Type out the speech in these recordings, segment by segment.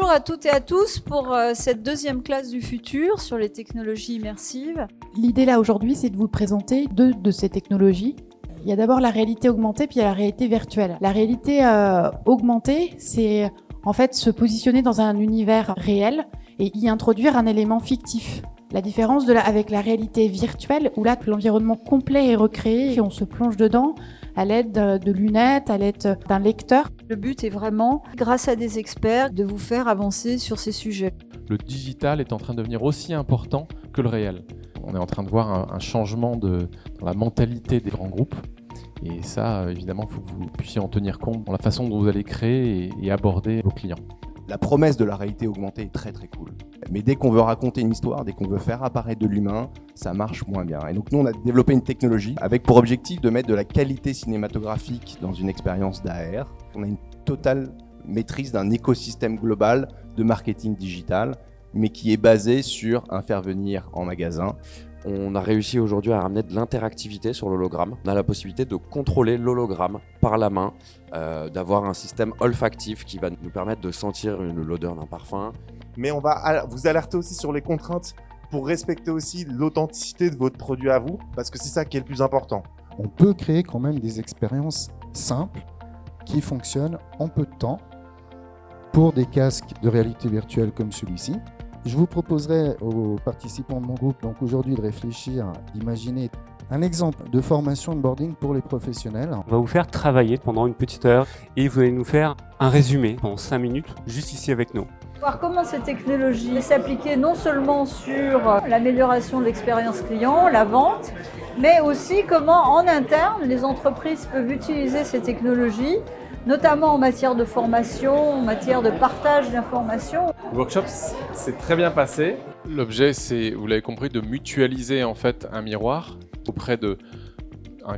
Bonjour à toutes et à tous pour cette deuxième classe du futur sur les technologies immersives. L'idée là aujourd'hui, c'est de vous présenter deux de ces technologies. Il y a d'abord la réalité augmentée, puis il y a la réalité virtuelle. La réalité augmentée, c'est en fait se positionner dans un univers réel et y introduire un élément fictif. La différence avec la réalité virtuelle, où là l'environnement complet est recréé et on se plonge dedans à l'aide de lunettes, à l'aide d'un lecteur. Le but est vraiment, grâce à des experts, de vous faire avancer sur ces sujets. Le digital est en train de devenir aussi important que le réel. On est en train de voir un changement dans la mentalité des grands groupes. Et ça, évidemment, il faut que vous puissiez en tenir compte dans la façon dont vous allez créer et aborder vos clients. La promesse de la réalité augmentée est très très cool. Mais dès qu'on veut raconter une histoire, dès qu'on veut faire apparaître de l'humain, ça marche moins bien. Et donc nous, on a développé une technologie avec pour objectif de mettre de la qualité cinématographique dans une expérience d'AR. On a une totale maîtrise d'un écosystème global de marketing digital, mais qui est basé sur un faire venir en magasin. On a réussi aujourd'hui à ramener de l'interactivité sur l'hologramme. On a la possibilité de contrôler l'hologramme par la main, d'avoir un système olfactif qui va nous permettre de sentir l'odeur d'un parfum. Mais on va vous alerter aussi sur les contraintes pour respecter aussi l'authenticité de votre produit à vous, parce que c'est ça qui est le plus important. On peut créer quand même des expériences simples qui fonctionnent en peu de temps pour des casques de réalité virtuelle comme celui-ci. Je vous proposerai aux participants de mon groupe donc aujourd'hui de réfléchir, d'imaginer un exemple de formation de boarding pour les professionnels. On va vous faire travailler pendant une petite heure et vous allez nous faire un résumé en 5 minutes juste ici avec nous. Voir comment cette technologie s'appliquer non seulement sur l'amélioration de l'expérience client, la vente, mais aussi comment en interne les entreprises peuvent utiliser ces technologies, notamment en matière de formation, en matière de partage d'informations. Le workshop s'est très bien passé. L'objet, c'est, vous l'avez compris, de mutualiser en fait un miroir auprès d'un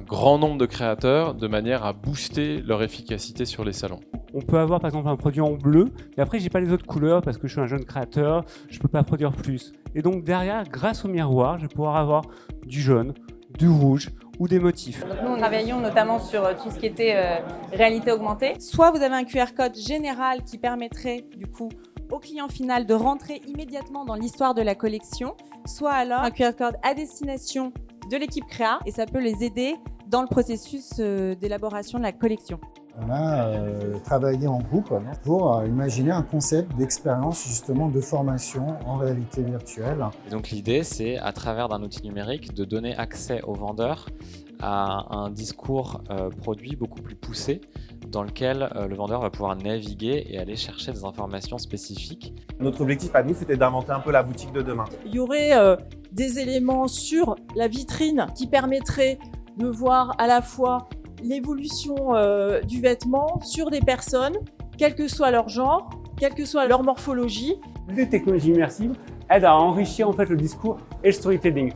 grand nombre de créateurs de manière à booster leur efficacité sur les salons. On peut avoir par exemple un produit en bleu et après j'ai pas les autres couleurs parce que je suis un jeune créateur, je peux pas produire plus. Et donc derrière, grâce au miroir, je vais pouvoir avoir du jaune, du rouge ou des motifs. Donc nous, travaillons notamment sur tout ce qui était réalité augmentée. Soit vous avez un QR code général qui permettrait du coup au client final de rentrer immédiatement dans l'histoire de la collection, soit alors un QR code à destination de l'équipe créa et ça peut les aider dans le processus d'élaboration de la collection. On a travaillé en groupe pour imaginer un concept d'expérience justement de formation en réalité virtuelle. Et donc l'idée, c'est à travers d'un outil numérique de donner accès aux vendeurs à un discours produit beaucoup plus poussé dans lequel le vendeur va pouvoir naviguer et aller chercher des informations spécifiques. Notre objectif à nous, c'était d'inventer un peu la boutique de demain. Il y aurait des éléments sur la vitrine qui permettraient de voir à la fois l'évolution du vêtement sur des personnes, quel que soit leur genre, quelle que soit leur morphologie. Les technologies immersives aident à enrichir en fait le discours et le storytelling.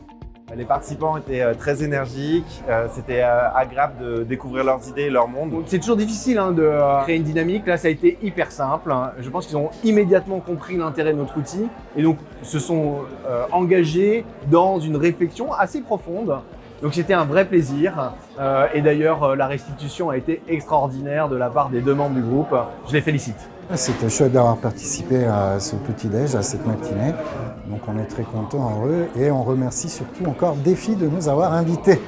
Les participants étaient très énergiques, c'était agréable de découvrir leurs idées et leur monde. C'est toujours difficile de créer une dynamique, là ça a été hyper simple. Je pense qu'ils ont immédiatement compris l'intérêt de notre outil et donc se sont engagés dans une réflexion assez profonde. Donc c'était un vrai plaisir et d'ailleurs la restitution a été extraordinaire de la part des deux membres du groupe. Je les félicite. C'était chouette d'avoir participé à ce petit-déj, à cette matinée. Donc on est très contents, heureux et on remercie surtout encore Défi de nous avoir invités.